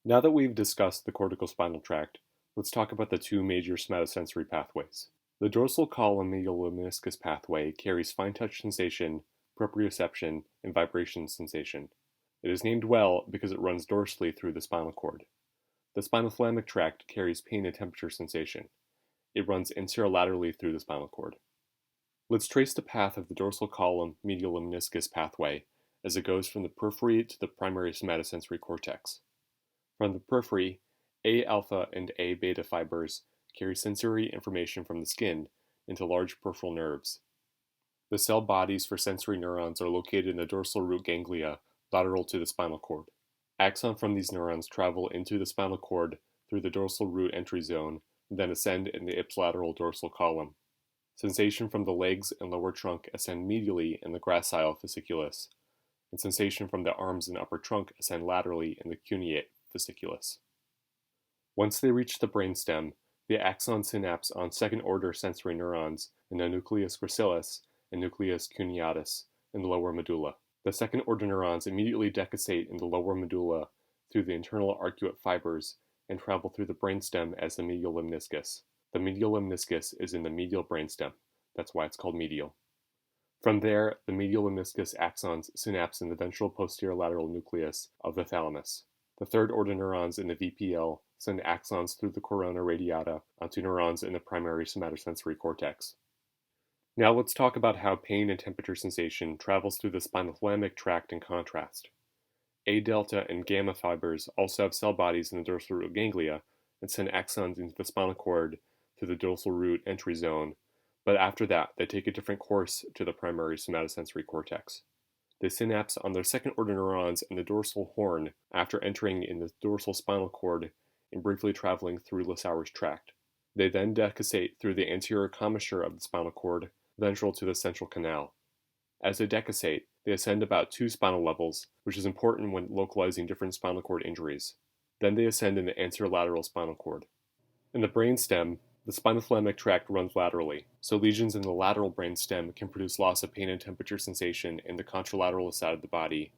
Now that we've discussed the cortical spinal tract, let's talk about the two major somatosensory pathways. The dorsal column-medial lemniscus pathway carries fine touch sensation, proprioception, and vibration sensation. It is named well because it runs dorsally through the spinal cord. The spinothalamic tract carries pain and temperature sensation. It runs anterolaterally through the spinal cord. Let's trace the path of the dorsal column medial lemniscus pathway as it goes from the periphery to the primary somatosensory cortex. From the periphery, A-alpha and A-beta fibers carry sensory information from the skin into large peripheral nerves. The cell bodies for sensory neurons are located in the dorsal root ganglia lateral to the spinal cord. Axons from these neurons travel into the spinal cord through the dorsal root entry zone and then ascend in the ipsilateral dorsal column. Sensation from the legs and lower trunk ascend medially in the gracile fasciculus, and sensation from the arms and upper trunk ascend laterally in the cuneate fasciculus. Once they reach the brainstem, the axon synapse on second-order sensory neurons in the nucleus gracilis and nucleus cuneatus in the lower medulla. The second-order neurons immediately decussate in the lower medulla through the internal arcuate fibers and travel through the brainstem as the medial lemniscus. The medial lemniscus is in the medial brainstem. That's why it's called medial. From there, the medial lemniscus axons synapse in the ventral posterior lateral nucleus of the thalamus. The third-order neurons in the VPL send axons through the corona radiata onto neurons in the primary somatosensory cortex. Now let's talk about how pain and temperature sensation travels through the spinothalamic tract in contrast. A-delta and gamma fibers also have cell bodies in the dorsal root ganglia and send axons into the spinal cord through the dorsal root entry zone, but after that they take a different course to the primary somatosensory cortex. They synapse on their second-order neurons in the dorsal horn after entering in the dorsal spinal cord and briefly traveling through Lissauer's tract. They then decussate through the anterior commissure of the spinal cord, ventral to the central canal. As they decussate, they ascend about 2 spinal levels, which is important when localizing different spinal cord injuries. Then they ascend in the anterolateral spinal cord. In the brainstem, the spinothalamic tract runs laterally, so lesions in the lateral brainstem can produce loss of pain and temperature sensation in the contralateral side of the body,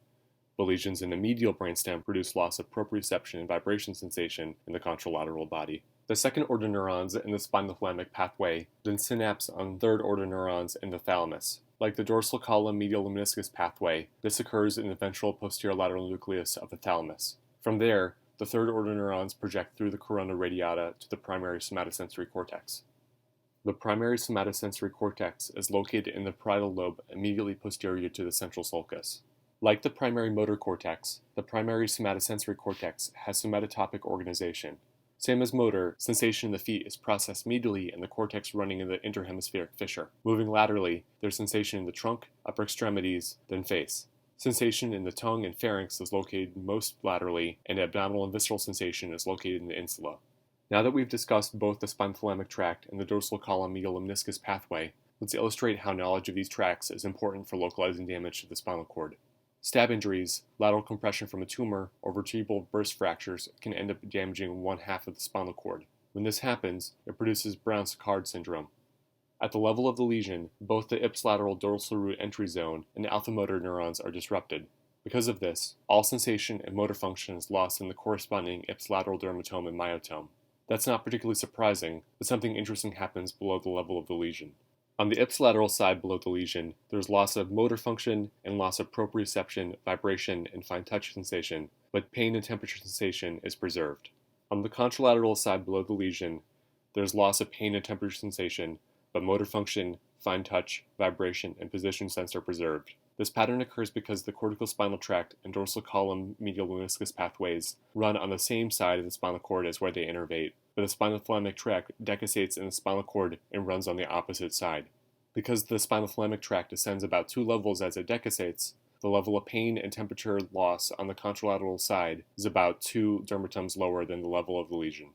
but lesions in the medial brainstem produce loss of proprioception and vibration sensation in the contralateral body. The second-order neurons in the spinothalamic pathway then synapse on third-order neurons in the thalamus. Like the dorsal column medial lemniscus pathway, this occurs in the ventral posterior lateral nucleus of the thalamus. From there, the third-order neurons project through the corona radiata to the primary somatosensory cortex. The primary somatosensory cortex is located in the parietal lobe immediately posterior to the central sulcus. Like the primary motor cortex, the primary somatosensory cortex has somatotopic organization. Same as motor, sensation in the feet is processed medially in the cortex running in the interhemispheric fissure. Moving laterally, there's sensation in the trunk, upper extremities, then face. Sensation in the tongue and pharynx is located most laterally, and abdominal and visceral sensation is located in the insula. Now that we've discussed both the spinothalamic tract and the dorsal column medial lemniscus pathway, let's illustrate how knowledge of these tracts is important for localizing damage to the spinal cord. Stab injuries, lateral compression from a tumor, or vertebral burst fractures can end up damaging one half of the spinal cord. When this happens, it produces Brown-Séquard Syndrome. At the level of the lesion, both the ipsilateral dorsal root entry zone and alpha motor neurons are disrupted. Because of this, all sensation and motor function is lost in the corresponding ipsilateral dermatome and myotome. That's not particularly surprising, but something interesting happens below the level of the lesion. On the ipsilateral side below the lesion, there's loss of motor function and loss of proprioception, vibration, and fine touch sensation, but pain and temperature sensation is preserved. On the contralateral side below the lesion, there's loss of pain and temperature sensation, but motor function, fine touch, vibration, and position sense are preserved. This pattern occurs because the corticospinal tract and dorsal column medial lemniscus pathways run on the same side of the spinal cord as where they innervate, but the spinothalamic tract decussates in the spinal cord and runs on the opposite side. Because the spinothalamic tract ascends about 2 levels as it decussates, the level of pain and temperature loss on the contralateral side is about 2 dermatomes lower than the level of the lesion.